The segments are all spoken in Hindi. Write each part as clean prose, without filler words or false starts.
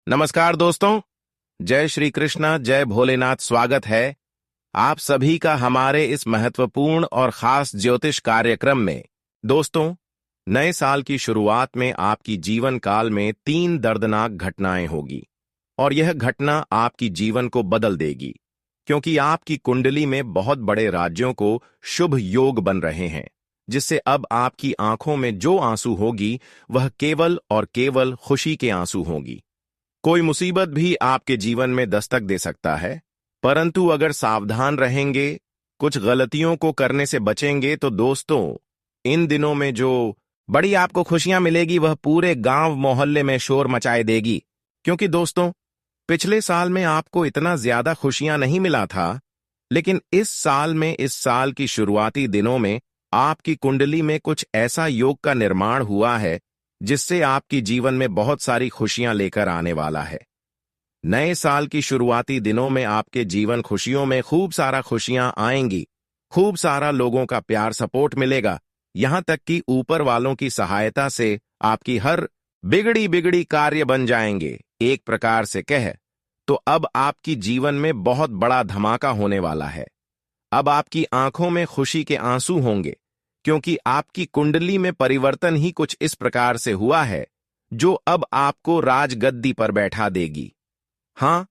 नमस्कार दोस्तों। जय श्री कृष्णा, जय भोलेनाथ। स्वागत है आप सभी का हमारे इस महत्वपूर्ण और खास ज्योतिष कार्यक्रम में। दोस्तों, नए साल की शुरुआत में आपकी जीवन काल में 3 दर्दनाक घटनाएं होगी और यह घटना आपकी जीवन को बदल देगी, क्योंकि आपकी कुंडली में बहुत बड़े राज्यों को शुभ योग बन रहे हैं, जिससे अब आपकी आंखों में जो आंसू होगी वह केवल और केवल खुशी के आंसू होगी। कोई मुसीबत भी आपके जीवन में दस्तक दे सकता है, परंतु अगर सावधान रहेंगे, कुछ गलतियों को करने से बचेंगे, तो दोस्तों, इन दिनों में जो बड़ी आपको खुशियां मिलेगी वह पूरे गांव मोहल्ले में शोर मचाए देगी। क्योंकि दोस्तों, पिछले साल में आपको इतना ज्यादा खुशियां नहीं मिला था, लेकिन इस साल में, इस साल की शुरुआती दिनों में आपकी कुंडली में कुछ ऐसा योग का निर्माण हुआ है जिससे आपकी जीवन में बहुत सारी खुशियां लेकर आने वाला है। नए साल की शुरुआती दिनों में आपके जीवन खुशियों में खूब सारा खुशियां आएंगी, खूब सारा लोगों का प्यार सपोर्ट मिलेगा, यहां तक कि ऊपर वालों की सहायता से आपकी हर बिगड़ी बिगड़ी कार्य बन जाएंगे। एक प्रकार से कह तो अब आपकी जीवन में बहुत बड़ा धमाका होने वाला है। अब आपकी आंखों में खुशी के आंसू होंगे, क्योंकि आपकी कुंडली में परिवर्तन ही कुछ इस प्रकार से हुआ है जो अब आपको राजगद्दी पर बैठा देगी। हां,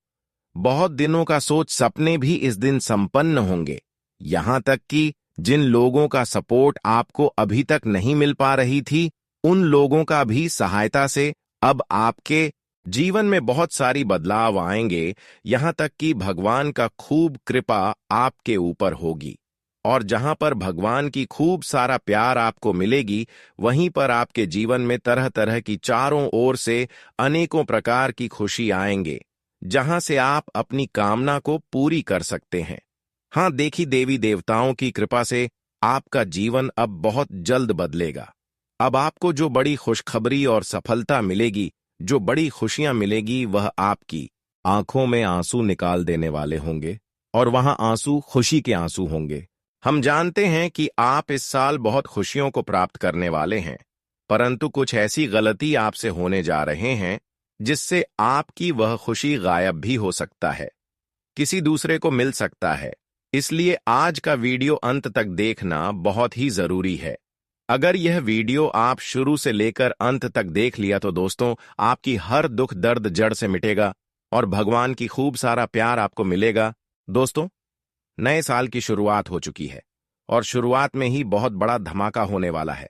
बहुत दिनों का सोच सपने भी इस दिन संपन्न होंगे, यहां तक कि जिन लोगों का सपोर्ट आपको अभी तक नहीं मिल पा रही थी, उन लोगों का भी सहायता से अब आपके जीवन में बहुत सारी बदलाव आएंगे, यहां तक कि भगवान का खूब कृपा आपके ऊपर होगी। और जहां पर भगवान की खूब सारा प्यार आपको मिलेगी, वहीं पर आपके जीवन में तरह तरह की चारों ओर से अनेकों प्रकार की खुशी आएंगे, जहां से आप अपनी कामना को पूरी कर सकते हैं। हां, देखी देवी देवताओं की कृपा से आपका जीवन अब बहुत जल्द बदलेगा। अब आपको जो बड़ी खुशखबरी और सफलता मिलेगी, जो बड़ी खुशियां मिलेगी, वह आपकी आंखों में आंसू निकाल देने वाले होंगे, और वहां आंसू खुशी के आंसू होंगे। हम जानते हैं कि आप इस साल बहुत खुशियों को प्राप्त करने वाले हैं, परंतु कुछ ऐसी गलती आपसे होने जा रहे हैं जिससे आपकी वह खुशी गायब भी हो सकता है, किसी दूसरे को मिल सकता है। इसलिए आज का वीडियो अंत तक देखना बहुत ही जरूरी है। अगर यह वीडियो आप शुरू से लेकर अंत तक देख लिया तो दोस्तों, आपकी हर दुख दर्द जड़ से मिटेगा और भगवान की खूब सारा प्यार आपको मिलेगा। दोस्तों, नए साल की शुरुआत हो चुकी है और शुरुआत में ही बहुत बड़ा धमाका होने वाला है।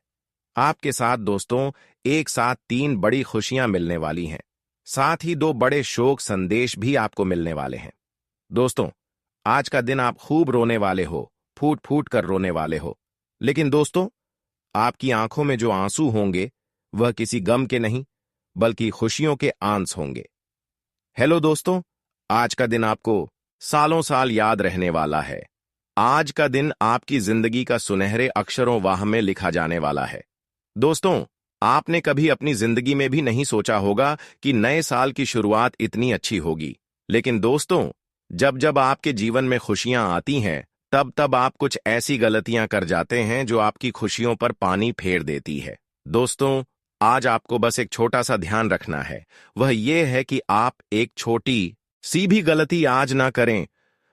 आपके साथ दोस्तों, एक साथ 3 बड़ी खुशियां मिलने वाली हैं, साथ ही 2 बड़े शोक संदेश भी आपको मिलने वाले हैं। दोस्तों, आज का दिन आप खूब रोने वाले हो, फूट फूट कर रोने वाले हो, लेकिन दोस्तों, आपकी आंखों में जो आंसू होंगे वह किसी गम के नहीं, बल्कि खुशियों के आंस होंगे। हेलो दोस्तों, आज का दिन आपको सालों साल याद रहने वाला है। आज का दिन आपकी जिंदगी का सुनहरे अक्षरों वाह में लिखा जाने वाला है। दोस्तों, आपने कभी अपनी जिंदगी में भी नहीं सोचा होगा कि नए साल की शुरुआत इतनी अच्छी होगी, लेकिन दोस्तों, जब जब आपके जीवन में खुशियां आती हैं, तब तब आप कुछ ऐसी गलतियां कर जाते हैं जो आपकी खुशियों पर पानी फेर देती है। दोस्तों, आज आपको बस एक छोटा सा ध्यान रखना है, वह यह है कि आप एक छोटी सी भी गलती आज ना करें,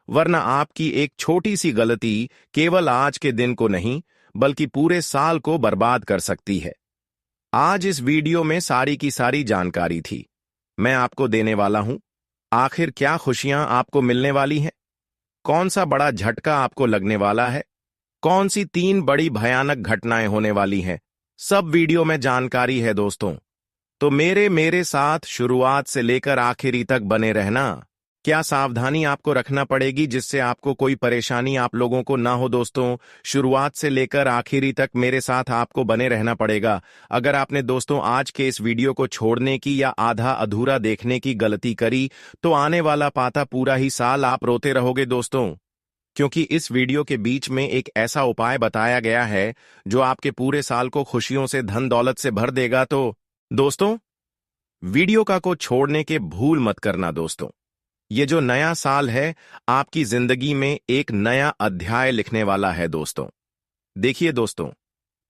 वरना आपकी एक छोटी सी गलती केवल आज के दिन को नहीं, बल्कि पूरे साल को बर्बाद कर सकती है। आज इस वीडियो में सारी की सारी जानकारी थी मैं आपको देने वाला हूं। आखिर क्या खुशियां आपको मिलने वाली हैं, कौन सा बड़ा झटका आपको लगने वाला है, कौन सी 3 बड़ी भयानक घटनाएं होने वाली हैं, सब वीडियो में जानकारी है दोस्तों। तो मेरे साथ शुरुआत से लेकर आखिरी तक बने रहना। क्या सावधानी आपको रखना पड़ेगी जिससे आपको कोई परेशानी आप लोगों को ना हो दोस्तों? शुरुआत से लेकर आखिरी तक मेरे साथ आपको बने रहना पड़ेगा। अगर आपने दोस्तों आज के इस वीडियो को छोड़ने की या आधा अधूरा देखने की गलती करी, तो आने वाला पाता पूरा ही साल आप रोते रहोगे दोस्तों, क्योंकि इस वीडियो के बीच में एक ऐसा उपाय बताया गया है जो आपके पूरे साल को खुशियों से, धन दौलत से भर देगा। तो दोस्तों, वीडियो को छोड़ने के भूल मत करना दोस्तों। ये जो नया साल है, आपकी जिंदगी में एक नया अध्याय लिखने वाला है दोस्तों। देखिए दोस्तों,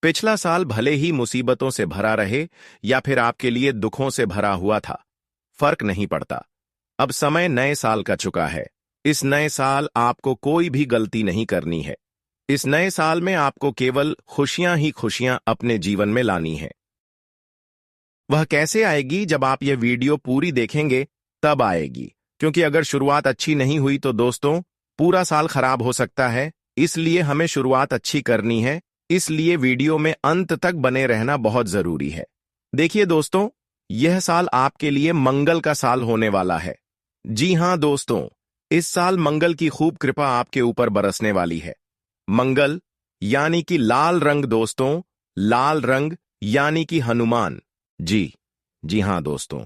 पिछला साल भले ही मुसीबतों से भरा रहे या फिर आपके लिए दुखों से भरा हुआ था, फर्क नहीं पड़ता। अब समय नए साल का चुका है। इस नए साल आपको कोई भी गलती नहीं करनी है। इस नए साल में आपको केवल खुशियां ही खुशियां अपने जीवन में लानी है। वह कैसे आएगी? जब आप यह वीडियो पूरी देखेंगे तब आएगी, क्योंकि अगर शुरुआत अच्छी नहीं हुई तो दोस्तों पूरा साल खराब हो सकता है। इसलिए हमें शुरुआत अच्छी करनी है। इसलिए वीडियो में अंत तक बने रहना बहुत जरूरी है। देखिए दोस्तों, यह साल आपके लिए मंगल का साल होने वाला है। जी हां दोस्तों, इस साल मंगल की खूब कृपा आपके ऊपर बरसने वाली है। मंगल यानी कि लाल रंग दोस्तों, लाल रंग यानी कि हनुमान जी हां दोस्तों,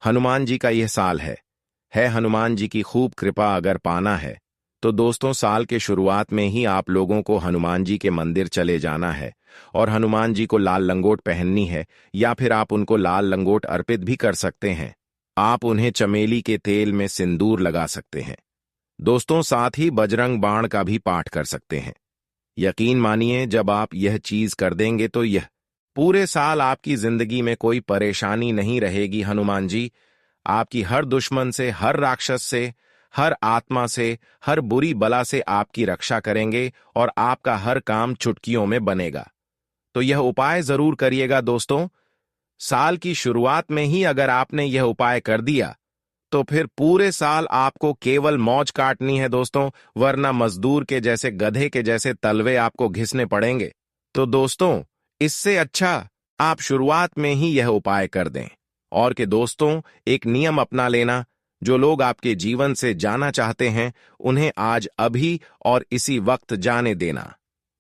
हनुमान जी का यह साल है हनुमान जी की खूब कृपा अगर पाना है तो दोस्तों साल के शुरुआत में ही आप लोगों को हनुमान जी के मंदिर चले जाना है और हनुमान जी को लाल लंगोट पहननी है, या फिर आप उनको लाल लंगोट अर्पित भी कर सकते हैं। आप उन्हें चमेली के तेल में सिंदूर लगा सकते हैं दोस्तों, साथ ही बजरंग बाण का भी पाठ कर सकते हैं। यकीन मानिए, जब आप यह चीज कर देंगे तो यह पूरे साल आपकी जिंदगी में कोई परेशानी नहीं रहेगी। हनुमान जी आपकी हर दुश्मन से, हर राक्षस से, हर आत्मा से, हर बुरी बला से आपकी रक्षा करेंगे और आपका हर काम चुटकियों में बनेगा। तो यह उपाय जरूर करिएगा दोस्तों। साल की शुरुआत में ही अगर आपने यह उपाय कर दिया तो फिर पूरे साल आपको केवल मौज काटनी है दोस्तों, वरना मजदूर के जैसे, गधे के जैसे तलवे आपको घिसने पड़ेंगे। तो दोस्तों इससे अच्छा आप शुरुआत में ही यह उपाय कर दें। और के दोस्तों एक नियम अपना लेना, जो लोग आपके जीवन से जाना चाहते हैं उन्हें आज अभी और इसी वक्त जाने देना,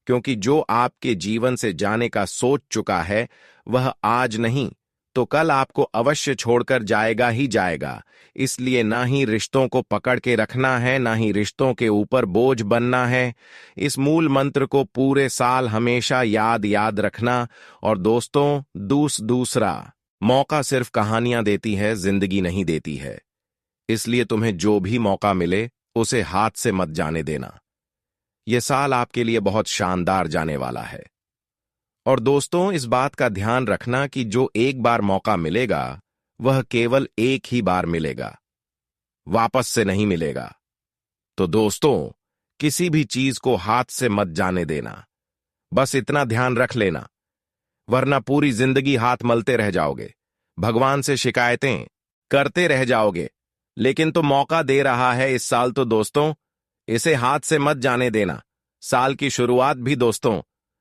क्योंकि जो आपके जीवन से जाने का सोच चुका है वह आज नहीं तो कल आपको अवश्य छोड़कर जाएगा ही जाएगा। इसलिए ना ही रिश्तों को पकड़ के रखना है, ना ही रिश्तों के ऊपर बोझ बनना है। इस मूल मंत्र को पूरे साल हमेशा याद रखना। और दोस्तों दूसरा मौका सिर्फ कहानियां देती है, जिंदगी नहीं देती है। इसलिए तुम्हें जो भी मौका मिले उसे हाथ से मत जाने देना। यह साल आपके लिए बहुत शानदार जाने वाला है। और दोस्तों इस बात का ध्यान रखना कि जो एक बार मौका मिलेगा वह केवल एक ही बार मिलेगा, वापस से नहीं मिलेगा। तो दोस्तों किसी भी चीज को हाथ से मत जाने देना, बस इतना ध्यान रख लेना, वरना पूरी जिंदगी हाथ मलते रह जाओगे, भगवान से शिकायतें करते रह जाओगे। लेकिन तो मौका दे रहा है इस साल, तो दोस्तों इसे हाथ से मत जाने देना। साल की शुरुआत भी दोस्तों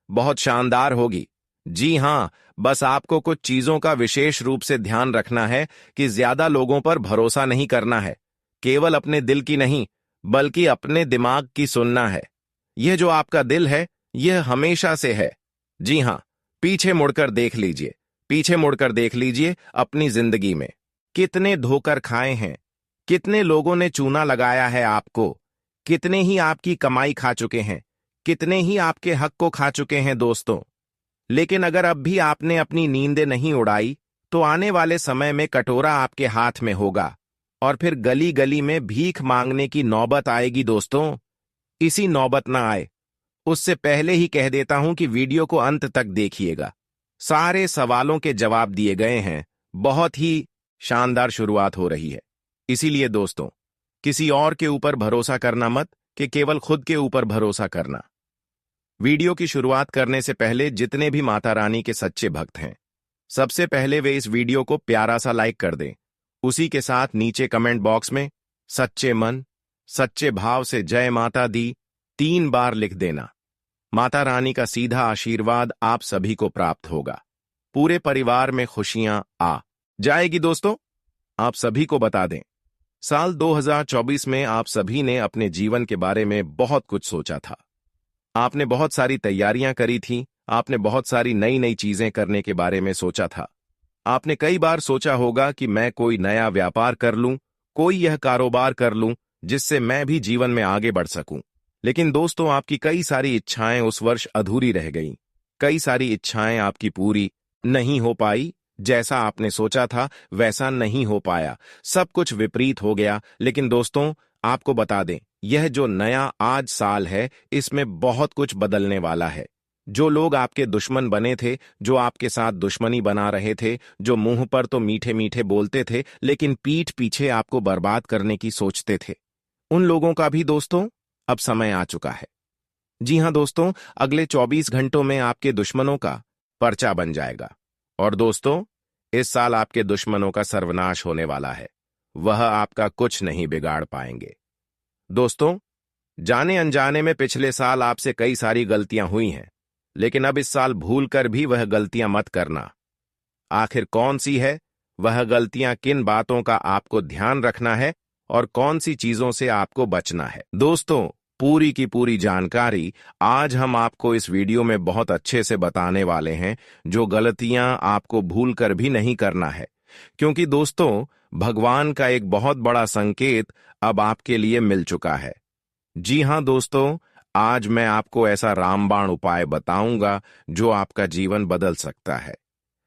बहुत शानदार होगी। जी हां, बस आपको कुछ चीजों का विशेष रूप से ध्यान रखना है कि ज्यादा लोगों पर भरोसा नहीं करना है, केवल अपने दिल की नहीं बल्कि अपने दिमाग की सुनना है। यह जो आपका दिल है यह हमेशा से है। जी हां, पीछे मुड़कर देख लीजिए, पीछे मुड़कर देख लीजिए अपनी जिंदगी में कितने धोकर खाए हैं, कितने लोगों ने चूना लगाया है आपको, कितने ही आपकी कमाई खा चुके हैं, कितने ही आपके हक को खा चुके हैं दोस्तों। लेकिन अगर अब भी आपने अपनी नींदें नहीं उड़ाई तो आने वाले समय में कटोरा आपके हाथ में होगा और फिर गली गली में भीख मांगने की नौबत आएगी दोस्तों। इसी नौबत ना आए उससे पहले ही कह देता हूं कि वीडियो को अंत तक देखिएगा। सारे सवालों के जवाब दिए गए हैं। बहुत ही शानदार शुरुआत हो रही है। इसीलिए दोस्तों किसी और के ऊपर भरोसा करना मत, कि केवल खुद के ऊपर भरोसा करना। वीडियो की शुरुआत करने से पहले जितने भी माता रानी के सच्चे भक्त हैं, सबसे पहले वे इस वीडियो को प्यारा सा लाइक कर दें। उसी के साथ नीचे कमेंट बॉक्स में सच्चे मन सच्चे भाव से जय माता दी 3 बार लिख देना। माता रानी का सीधा आशीर्वाद आप सभी को प्राप्त होगा। पूरे परिवार में खुशियां आ जाएगी। दोस्तों आप सभी को बता दें, साल 2024 में आप सभी ने अपने जीवन के बारे में बहुत कुछ सोचा था। आपने बहुत सारी तैयारियां करी थी, आपने बहुत सारी नई नई चीजें करने के बारे में सोचा था। आपने कई बार सोचा होगा कि मैं कोई नया व्यापार कर लूं, कोई यह कारोबार कर लूं जिससे मैं भी जीवन में आगे बढ़ सकूं। लेकिन दोस्तों आपकी कई सारी इच्छाएं उस वर्ष अधूरी रह गईं। कई सारी इच्छाएं आपकी पूरी नहीं हो पाई। जैसा आपने सोचा था वैसा नहीं हो पाया, सब कुछ विपरीत हो गया। लेकिन दोस्तों आपको बता दें, यह जो नया आज साल है इसमें बहुत कुछ बदलने वाला है। जो लोग आपके दुश्मन बने थे, जो आपके साथ दुश्मनी बना रहे थे, जो मुंह पर तो मीठे मीठे बोलते थे लेकिन पीठ पीछे आपको बर्बाद करने की सोचते थे, उन लोगों का भी दोस्तों अब समय आ चुका है। जी हां दोस्तों, अगले 24 घंटों में आपके दुश्मनों का पर्चा बन जाएगा। और दोस्तों, इस साल आपके दुश्मनों का सर्वनाश होने वाला है। वह आपका कुछ नहीं बिगाड़ पाएंगे। दोस्तों, जाने अनजाने में पिछले साल आपसे कई सारी गलतियां हुई हैं, लेकिन अब इस साल भूलकर भी वह गलतियां मत करना। आखिर कौन सी है वह गलतियां, किन बातों का आपको ध्यान रखना है और कौन सी चीजों से आपको बचना है? दोस्तों, पूरी की पूरी जानकारी आज हम आपको इस वीडियो में बहुत अच्छे से बताने वाले हैं, जो गलतियां आपको भूलकर भी नहीं करना है। क्योंकि दोस्तों, भगवान का एक बहुत बड़ा संकेत अब आपके लिए मिल चुका है। जी हां दोस्तों, आज मैं आपको ऐसा रामबाण उपाय बताऊंगा जो आपका जीवन बदल सकता है।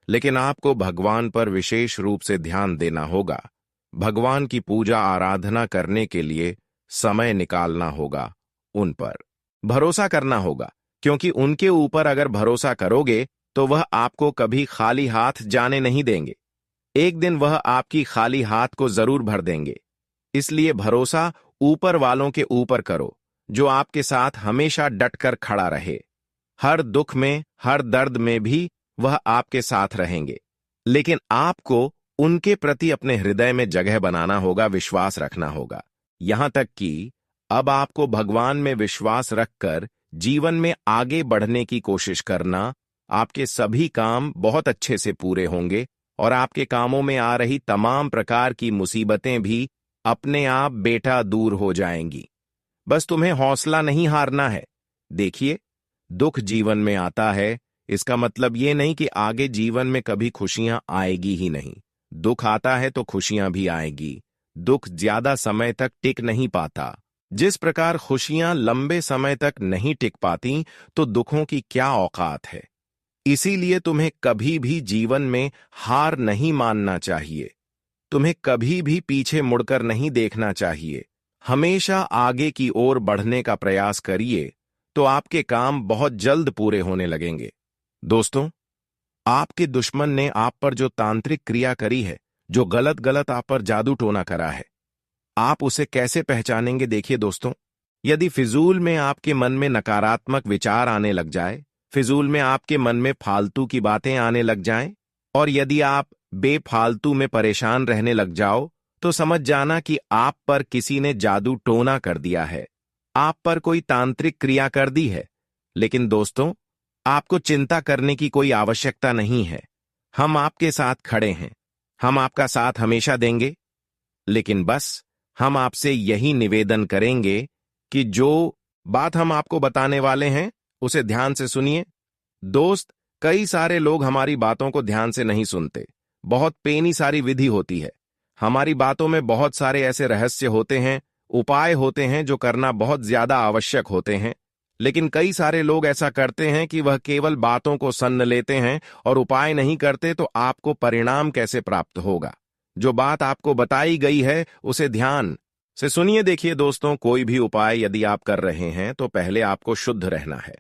लेकिन आपको भगवान पर विशेष रूप से ध्यान देना होगा। भगवान की पूजा आराधना करने के लिए समय निकालना होगा, उन पर भरोसा करना होगा, क्योंकि उनके ऊपर अगर भरोसा करोगे तो वह आपको कभी खाली हाथ जाने नहीं देंगे। एक दिन वह आपकी खाली हाथ को जरूर भर देंगे। इसलिए भरोसा ऊपर वालों के ऊपर करो, जो आपके साथ हमेशा डटकर खड़ा रहे। हर दुख में, हर दर्द में भी वह आपके साथ रहेंगे। लेकिन आपको उनके प्रति अपने हृदय में जगह बनाना होगा, विश्वास रखना होगा। यहां तक कि अब आपको भगवान में विश्वास रखकर जीवन में आगे बढ़ने की कोशिश करना। आपके सभी काम बहुत अच्छे से पूरे होंगे और आपके कामों में आ रही तमाम प्रकार की मुसीबतें भी अपने आप बेटा दूर हो जाएंगी। बस तुम्हें हौसला नहीं हारना है। देखिए, दुख जीवन में आता है, इसका मतलब ये नहीं कि आगे जीवन में कभी खुशियां आएगी ही नहीं। दुख आता है तो खुशियां भी आएगी। दुख ज्यादा समय तक टिक नहीं पाता। जिस प्रकार खुशियां लंबे समय तक नहीं टिक पाती, तो दुखों की क्या औकात है। इसीलिए तुम्हें कभी भी जीवन में हार नहीं मानना चाहिए। तुम्हें कभी भी पीछे मुड़कर नहीं देखना चाहिए। हमेशा आगे की ओर बढ़ने का प्रयास करिए, तो आपके काम बहुत जल्द पूरे होने लगेंगे। दोस्तों, आपके दुश्मन ने आप पर जो तांत्रिक क्रिया करी है, जो गलत गलत आप पर जादू टोना करा है, आप उसे कैसे पहचानेंगे? देखिए दोस्तों, यदि फिजूल में आपके मन में नकारात्मक विचार आने लग जाए, फिजूल में आपके मन में फालतू की बातें आने लग जाएं, और यदि आप बेफालतू में परेशान रहने लग जाओ, तो समझ जाना कि आप पर किसी ने जादू टोना कर दिया है। आप पर कोई तांत्रिक क्रिया कर दी है। लेकिन दोस्तों, आपको चिंता करने की कोई आवश्यकता नहीं है। हम आपके साथ खड़े हैं। हम आपका साथ हमेशा देंगे। लेकिन बस हम आपसे यही निवेदन करेंगे कि जो बात हम आपको बताने वाले हैं, उसे ध्यान से सुनिए। दोस्त, कई सारे लोग हमारी बातों को ध्यान से नहीं सुनते। बहुत पेनी सारी विधि होती है। हमारी बातों में बहुत सारे ऐसे रहस्य होते हैं, उपाय होते हैं जो करना बहुत ज्यादा आवश्यक होते हैं। लेकिन कई सारे लोग ऐसा करते हैं कि वह केवल बातों को सन्न लेते हैं और उपाय नहीं करते, तो आपको परिणाम कैसे प्राप्त होगा? जो बात आपको बताई गई है उसे ध्यान से सुनिए। देखिए दोस्तों, कोई भी उपाय यदि आप कर रहे हैं तो पहले आपको शुद्ध रहना है।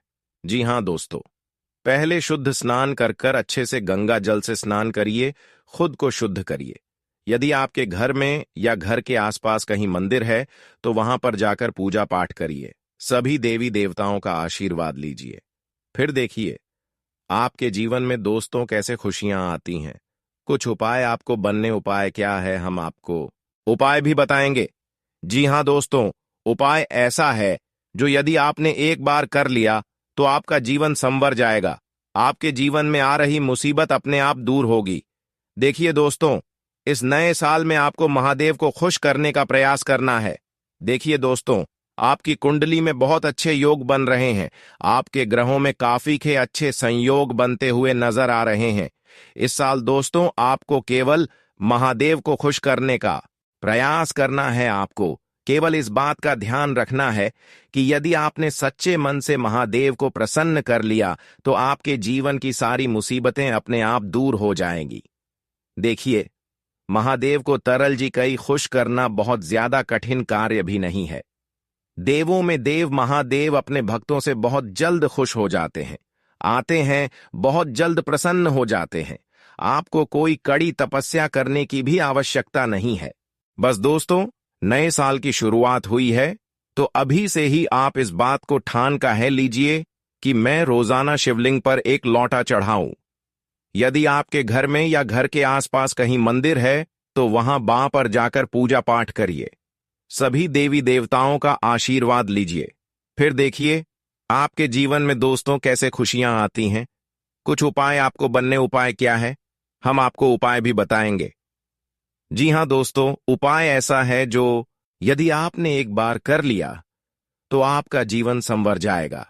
जी हां दोस्तों, पहले शुद्ध स्नान कर कर अच्छे से गंगा जल से स्नान करिए, खुद को शुद्ध करिए। यदि आपके घर में या घर के आसपास कहीं मंदिर है तो वहां पर जाकर पूजा पाठ करिए। सभी देवी देवताओं का आशीर्वाद लीजिए। फिर देखिए आपके जीवन में दोस्तों कैसे खुशियां आती हैं। कुछ उपाय आपको बनने, उपाय क्या है हम आपको उपाय भी बताएंगे। जी हां दोस्तों, उपाय ऐसा है जो यदि आपने एक बार कर लिया तो आपका जीवन संवर जाएगा। आपके जीवन में आ रही मुसीबत अपने आप दूर होगी। देखिए दोस्तों, इस नए साल में आपको महादेव को खुश करने का प्रयास करना है। देखिए दोस्तों, आपकी कुंडली में बहुत अच्छे योग बन रहे हैं। आपके ग्रहों में काफी के अच्छे संयोग बनते हुए नजर आ रहे हैं। इस साल दोस्तों, आपको केवल महादेव को खुश करने का प्रयास करना है। आपको केवल इस बात का ध्यान रखना है कि यदि आपने सच्चे मन से महादेव को प्रसन्न कर लिया तो आपके जीवन की सारी मुसीबतें अपने आप दूर हो जाएंगी। देखिए, महादेव को तरल जी कई खुश करना बहुत ज्यादा कठिन कार्य भी नहीं है। देवों में देव महादेव अपने भक्तों से बहुत जल्द खुश हो जाते हैं। आते हैं, बहुत जल्द प्रसन्न हो जाते हैं। आपको कोई कड़ी तपस्या करने की भी आवश्यकता नहीं है। बस दोस्तों, नए साल की शुरुआत हुई है, तो अभी से ही आप इस बात को ठान का है लीजिए कि मैं रोजाना शिवलिंग पर एक लौटा चढ़ाऊं। यदि आपके घर में या घर के आसपास कहीं मंदिर है, तो वहां बां पर जाकर पूजा पाठ करिए। सभी देवी देवताओं का आशीर्वाद लीजिए। फिर देखिए आपके जीवन में दोस्तों कैसे खुशियां आती हैं। कुछ उपाय आपको बनने उपाय क्या है, हम आपको उपाय भी बताएंगे। जी हां दोस्तों, उपाय ऐसा है जो यदि आपने एक बार कर लिया तो आपका जीवन संवर जाएगा।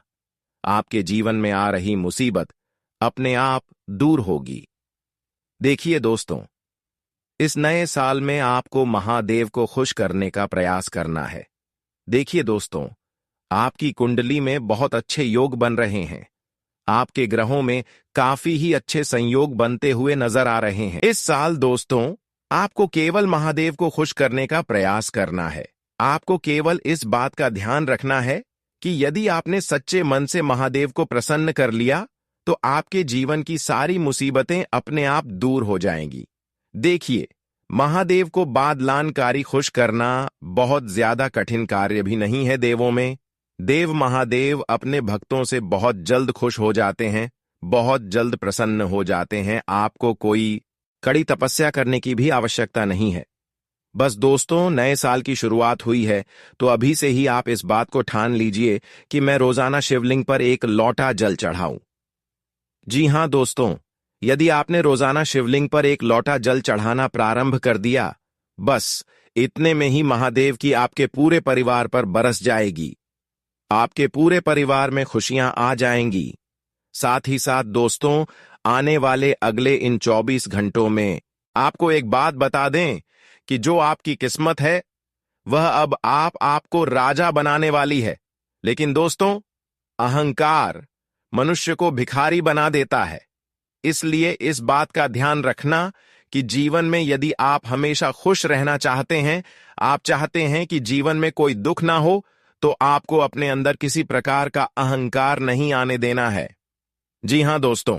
आपके जीवन में आ रही मुसीबत अपने आप दूर होगी। देखिए दोस्तों, इस नए साल में आपको महादेव को खुश करने का प्रयास करना है। देखिए दोस्तों, आपकी कुंडली में बहुत अच्छे योग बन रहे हैं। आपके ग्रहों में काफी ही अच्छे संयोग बनते हुए नजर आ रहे हैं। इस साल दोस्तों, आपको केवल महादेव को खुश करने का प्रयास करना है। आपको केवल इस बात का ध्यान रखना है कि यदि आपने सच्चे मन से महादेव को प्रसन्न कर लिया तो आपके जीवन की सारी मुसीबतें अपने आप दूर हो जाएंगी। देखिए, महादेव को बादलानकारी खुश करना बहुत ज्यादा कठिन कार्य भी नहीं है देवों में। देव महादेव अपने भक्तों से बहुत जल्द खुश हो जाते हैं, बहुत जल्द प्रसन्न हो जाते हैं। आपको कोई कड़ी तपस्या करने की भी आवश्यकता नहीं है। बस दोस्तों, नए साल की शुरुआत हुई है, तो अभी से ही आप इस बात को ठान लीजिए कि मैं रोजाना शिवलिंग पर एक लौटा जल चढ़ाऊं। जी हां दोस्तों, यदि आपने रोजाना शिवलिंग पर एक लौटा जल चढ़ाना प्रारंभ कर दिया, बस इतने में ही महादेव की आपके पूरे परिवार पर बरस जाएगी। आपके पूरे परिवार में खुशियां आ जाएंगी। साथ ही साथ दोस्तों, आने वाले अगले इन 24 घंटों में आपको एक बात बता दें कि जो आपकी किस्मत है वह अब आपको राजा बनाने वाली है। लेकिन दोस्तों, अहंकार मनुष्य को भिखारी बना देता है। इसलिए इस बात का ध्यान रखना कि जीवन में यदि आप हमेशा खुश रहना चाहते हैं, आप चाहते हैं कि जीवन में कोई दुख ना हो, तो आपको अपने अंदर किसी प्रकार का अहंकार नहीं आने देना है। जी हां दोस्तों,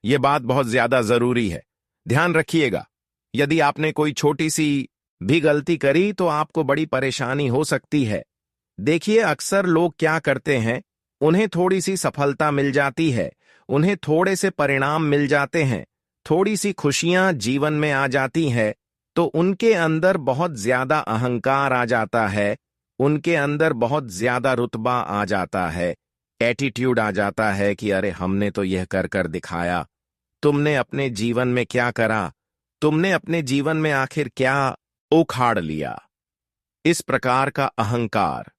यह बात बहुत ज्यादा जरूरी है। ध्यान रखिएगा, यदि आपने कोई छोटी सी भी गलती करी तो आपको बड़ी परेशानी हो सकती है। देखिए, अक्सर लोग क्या करते हैं, उन्हें थोड़ी सी सफलता मिल जाती है, उन्हें थोड़े से परिणाम मिल जाते हैं, थोड़ी सी खुशियां जीवन में आ जाती है, तो उनके अंदर बहुत ज्यादा अहंकार आ जाता है, उनके अंदर बहुत ज्यादा रुतबा आ जाता है, एटीट्यूड आ जाता है कि अरे हमने तो यह कर कर दिखाया। तुमने अपने जीवन में क्या करा, तुमने अपने जीवन में आखिर क्या उखाड़ लिया। इस प्रकार का अहंकार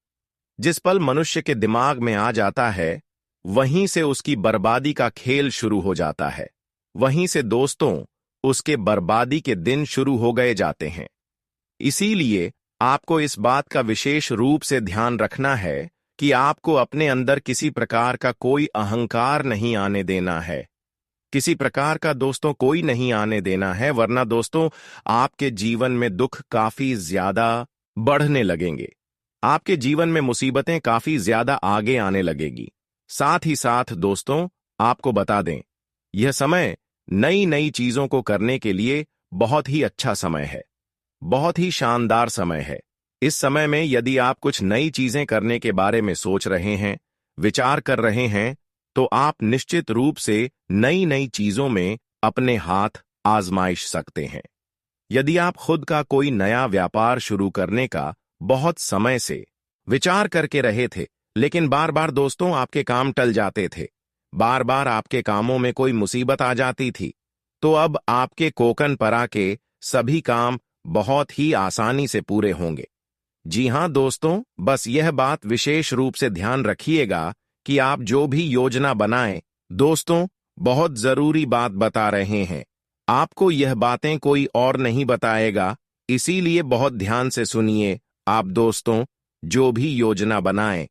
जिस पल मनुष्य के दिमाग में आ जाता है, वहीं से उसकी बर्बादी का खेल शुरू हो जाता है। वहीं से दोस्तों, उसके बर्बादी के दिन शुरू हो गए जाते हैं। इसीलिए आपको इस बात का विशेष रूप से ध्यान रखना है कि आपको अपने अंदर किसी प्रकार का कोई अहंकार नहीं आने देना है। किसी प्रकार का दोस्तों कोई नहीं आने देना है, वरना दोस्तों आपके जीवन में दुख काफी ज्यादा बढ़ने लगेंगे। आपके जीवन में मुसीबतें काफी ज्यादा आगे आने लगेगी। साथ ही साथ दोस्तों, आपको बता दें, यह समय नई नई चीजों को करने के लिए बहुत ही अच्छा समय है, बहुत ही शानदार समय है। इस समय में यदि आप कुछ नई चीजें करने के बारे में सोच रहे हैं, विचार कर रहे हैं, तो आप निश्चित रूप से नई नई चीजों में अपने हाथ आजमाइश सकते हैं। यदि आप खुद का कोई नया व्यापार शुरू करने का बहुत समय से विचार करके रहे थे, लेकिन बार बार दोस्तों आपके काम टल जाते थे, बार बार आपके कामों में कोई मुसीबत आ जाती थी, तो अब आपके कोकन परा के सभी काम बहुत ही आसानी से पूरे होंगे। जी हां दोस्तों, बस यह बात विशेष रूप से ध्यान रखिएगा कि आप जो भी योजना बनाएं, दोस्तों बहुत जरूरी बात बता रहे हैं, आपको यह बातें कोई और नहीं बताएगा, इसीलिए बहुत ध्यान से सुनिए। आप दोस्तों जो भी योजना बनाएं,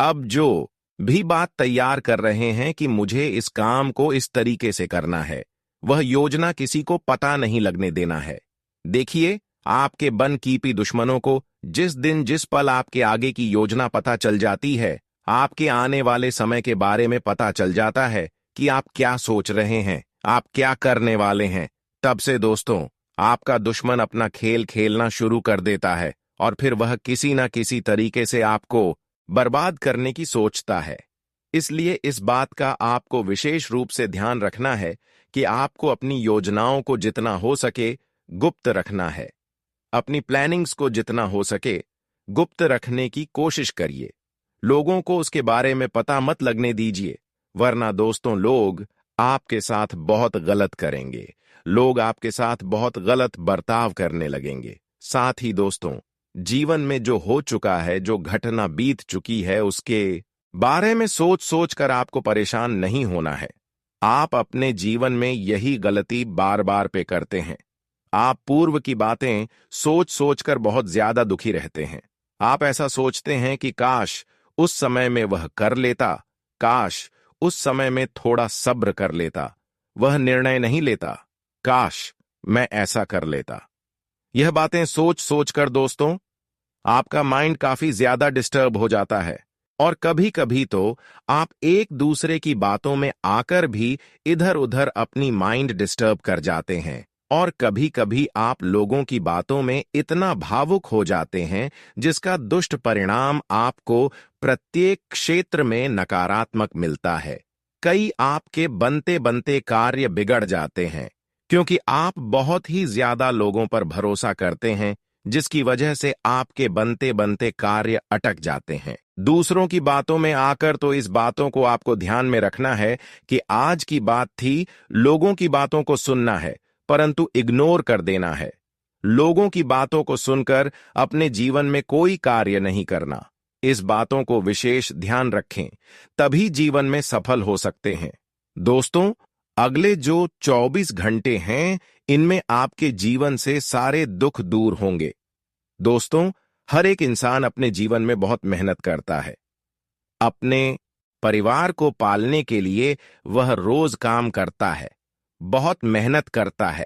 अब जो भी बात तैयार कर रहे हैं कि मुझे इस काम को इस तरीके से करना है, वह योजना किसी को पता नहीं लगने देना है। देखिए, आपके बनकीपी दुश्मनों को जिस दिन जिस पल आपके आगे की योजना पता चल जाती है, आपके आने वाले समय के बारे में पता चल जाता है कि आप क्या सोच रहे हैं, आप क्या करने वाले हैं, तब से दोस्तों आपका दुश्मन अपना खेल खेलना शुरू कर देता है और फिर वह किसी न किसी तरीके से आपको बर्बाद करने की सोचता है। इसलिए इस बात का आपको विशेष रूप से ध्यान रखना है कि आपको अपनी योजनाओं को जितना हो सके गुप्त रखना है। अपनी प्लानिंग्स को जितना हो सके गुप्त रखने की कोशिश करिए। लोगों को उसके बारे में पता मत लगने दीजिए, वरना दोस्तों लोग आपके साथ बहुत गलत करेंगे। लोग आपके साथ बहुत गलत बर्ताव करने लगेंगे। साथ ही दोस्तों, जीवन में जो हो चुका है, जो घटना बीत चुकी है, उसके बारे में सोच सोच कर आपको परेशान नहीं होना है। आप अपने जीवन में यही गलती बार बार पे करते हैं। आप पूर्व की बातें सोच सोच कर बहुत ज्यादा दुखी रहते हैं। आप ऐसा सोचते हैं कि काश उस समय में वह कर लेता, काश उस समय में थोड़ा सब्र कर लेता, वह निर्णय नहीं लेता, काश मैं ऐसा कर लेता। यह बातें सोच सोच कर दोस्तों आपका माइंड काफी ज्यादा डिस्टर्ब हो जाता है और कभी कभी तो आप एक दूसरे की बातों में आकर भी इधर उधर अपनी माइंड डिस्टर्ब कर जाते हैं। और कभी कभी आप लोगों की बातों में इतना भावुक हो जाते हैं जिसका दुष्ट परिणाम आपको प्रत्येक क्षेत्र में नकारात्मक मिलता है। कई आपके बनते बनते कार्य बिगड़ जाते हैं क्योंकि आप बहुत ही ज्यादा लोगों पर भरोसा करते हैं, जिसकी वजह से आपके बनते बनते कार्य अटक जाते हैं। दूसरों की बातों में आकर तो इस बातों को आपको ध्यान में रखना है कि आज की बात थी, लोगों की बातों को सुनना है परंतु इग्नोर कर देना है। लोगों की बातों को सुनकर अपने जीवन में कोई कार्य नहीं करना। इस बातों को विशेष ध्यान रखें, तभी जीवन में सफल हो सकते हैं। दोस्तों, अगले जो 24 घंटे हैं, इनमें आपके जीवन से सारे दुख दूर होंगे। दोस्तों, हर एक इंसान अपने जीवन में बहुत मेहनत करता है। अपने परिवार को पालने के लिए वह रोज काम करता है, बहुत मेहनत करता है।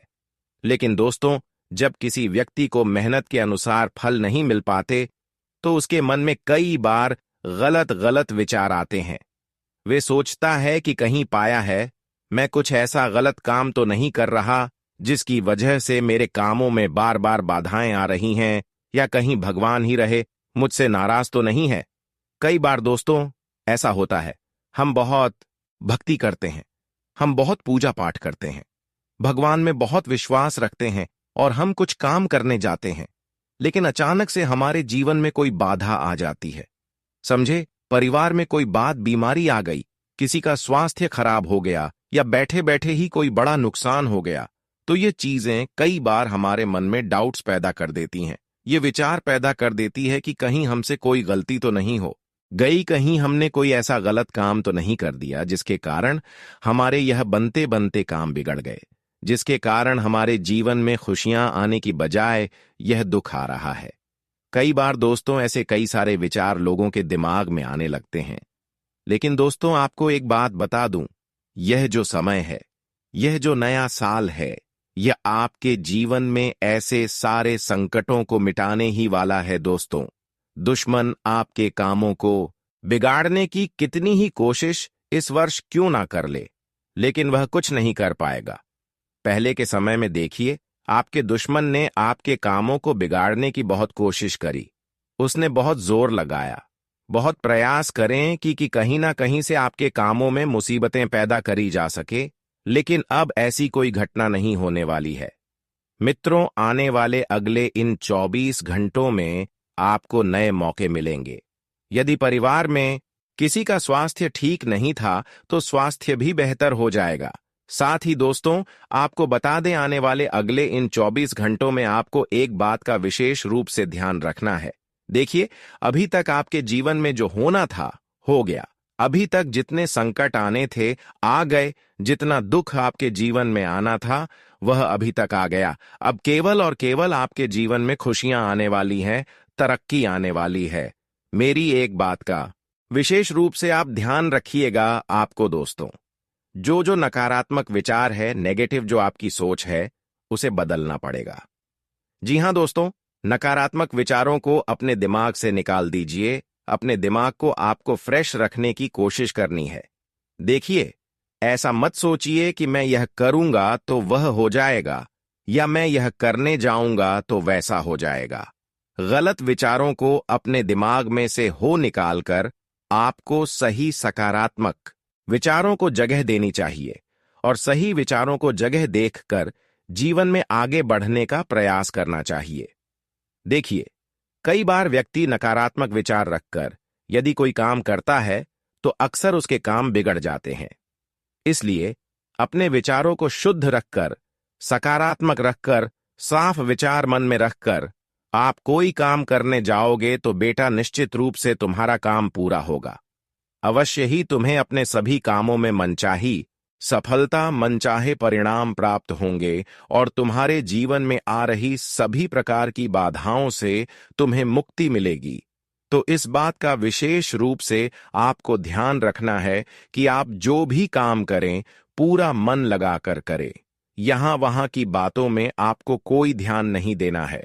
लेकिन दोस्तों, जब किसी व्यक्ति को मेहनत के अनुसार फल नहीं मिल पाते तो उसके मन में कई बार गलत गलत विचार आते हैं। वे सोचता है कि कहीं पाया है, मैं कुछ ऐसा गलत काम तो नहीं कर रहा जिसकी वजह से मेरे कामों में बार बार बाधाएं आ रही हैं, या कहीं भगवान ही रहे मुझसे नाराज तो नहीं है। कई बार दोस्तों ऐसा होता है, हम बहुत भक्ति करते हैं, हम बहुत पूजा पाठ करते हैं, भगवान में बहुत विश्वास रखते हैं और हम कुछ काम करने जाते हैं, लेकिन अचानक से हमारे जीवन में कोई बाधा आ जाती है। समझे, परिवार में कोई बात, बीमारी आ गई, किसी का स्वास्थ्य खराब हो गया, या बैठे बैठे ही कोई बड़ा नुकसान हो गया, तो ये चीजें कई बार हमारे मन में डाउट्स पैदा कर देती हैं। ये विचार पैदा कर देती है कि कहीं हमसे कोई गलती तो नहीं हो गई, कहीं हमने कोई ऐसा गलत काम तो नहीं कर दिया जिसके कारण हमारे यह बनते बनते काम बिगड़ गए, जिसके कारण हमारे जीवन में खुशियां आने की बजाय यह दुख आ रहा है। कई बार दोस्तों ऐसे कई सारे विचार लोगों के दिमाग में आने लगते हैं। लेकिन दोस्तों, आपको एक बात बता दूं, यह जो समय है, यह जो नया साल है, यह आपके जीवन में ऐसे सारे संकटों को मिटाने ही वाला है। दोस्तों, दुश्मन आपके कामों को बिगाड़ने की कितनी ही कोशिश इस वर्ष क्यों ना कर ले, लेकिन वह कुछ नहीं कर पाएगा। पहले के समय में देखिए, आपके दुश्मन ने आपके कामों को बिगाड़ने की बहुत कोशिश करी, उसने बहुत जोर लगाया, बहुत प्रयास करें कि कहीं ना कहीं से आपके कामों में मुसीबतें पैदा करी जा सके, लेकिन अब ऐसी कोई घटना नहीं होने वाली है। मित्रों, आने वाले अगले इन 24 घंटों में आपको नए मौके मिलेंगे। यदि परिवार में किसी का स्वास्थ्य ठीक नहीं था तो स्वास्थ्य भी बेहतर हो जाएगा। साथ ही दोस्तों, आपको बता दें, आने वाले अगले इन 24 घंटों में आपको एक बात का विशेष रूप से ध्यान रखना है। देखिए, अभी तक आपके जीवन में जो होना था हो गया। अभी तक जितने संकट आने थे आ गए, जितना दुख आपके जीवन में आना था वह अभी तक आ गया। अब केवल और केवल आपके जीवन में खुशियां आने वाली हैं, तरक्की आने वाली है। मेरी एक बात का विशेष रूप से आप ध्यान रखिएगा। आपको दोस्तों, जो नकारात्मक विचार है, नेगेटिव जो आपकी सोच है, उसे बदलना पड़ेगा। जी हां दोस्तों, नकारात्मक विचारों को अपने दिमाग से निकाल दीजिए। अपने दिमाग को आपको फ्रेश रखने की कोशिश करनी है। देखिए, ऐसा मत सोचिए कि मैं यह करूंगा तो वह हो जाएगा, या मैं यह करने जाऊंगा तो वैसा हो जाएगा। गलत विचारों को अपने दिमाग में से हो निकालकर आपको सही सकारात्मक विचारों को जगह देनी चाहिए और सही विचारों को जगह देखकर जीवन में आगे बढ़ने का प्रयास करना चाहिए। देखिए, कई बार व्यक्ति नकारात्मक विचार रखकर यदि कोई काम करता है तो अक्सर उसके काम बिगड़ जाते हैं। इसलिए अपने विचारों को शुद्ध रखकर, सकारात्मक रखकर, साफ विचार मन में रखकर आप कोई काम करने जाओगे तो बेटा निश्चित रूप से तुम्हारा काम पूरा होगा। अवश्य ही तुम्हें अपने सभी कामों में मनचाही सफलता, मनचाहे परिणाम प्राप्त होंगे और तुम्हारे जीवन में आ रही सभी प्रकार की बाधाओं से तुम्हें मुक्ति मिलेगी। तो इस बात का विशेष रूप से आपको ध्यान रखना है कि आप जो भी काम करें पूरा मन लगाकर करें। यहां वहां की बातों में आपको कोई ध्यान नहीं देना है।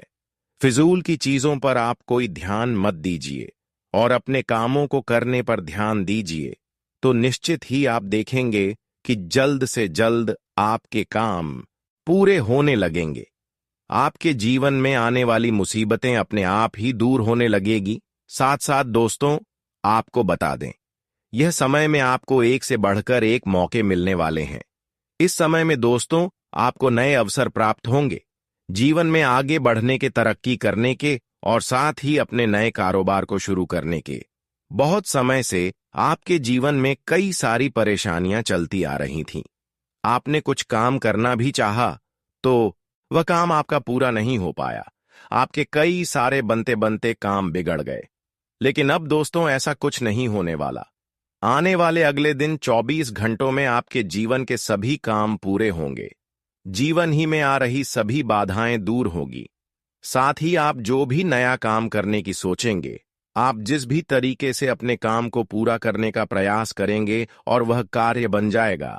फिजूल की चीजों पर आप कोई ध्यान मत दीजिए और अपने कामों को करने पर ध्यान दीजिए। तो निश्चित ही आप देखेंगे कि जल्द से जल्द आपके काम पूरे होने लगेंगे। आपके जीवन में आने वाली मुसीबतें अपने आप ही दूर होने लगेगी। साथ साथ दोस्तों, आपको बता दें, यह समय में आपको एक से बढ़कर एक मौके मिलने वाले हैं। इस समय में दोस्तों आपको नए अवसर प्राप्त होंगे, जीवन में आगे बढ़ने के, तरक्की करने के और साथ ही अपने नए कारोबार को शुरू करने के। बहुत समय से आपके जीवन में कई सारी परेशानियां चलती आ रही थीं। आपने कुछ काम करना भी चाहा तो वह काम आपका पूरा नहीं हो पाया। आपके कई सारे बनते बनते काम बिगड़ गए। लेकिन अब दोस्तों ऐसा कुछ नहीं होने वाला। आने वाले अगले दिन 24 घंटों में आपके जीवन के सभी काम पूरे होंगे। जीवन ही में आ रही सभी बाधाएं दूर होगी। साथ ही आप जो भी नया काम करने की सोचेंगे, आप जिस भी तरीके से अपने काम को पूरा करने का प्रयास करेंगे और वह कार्य बन जाएगा,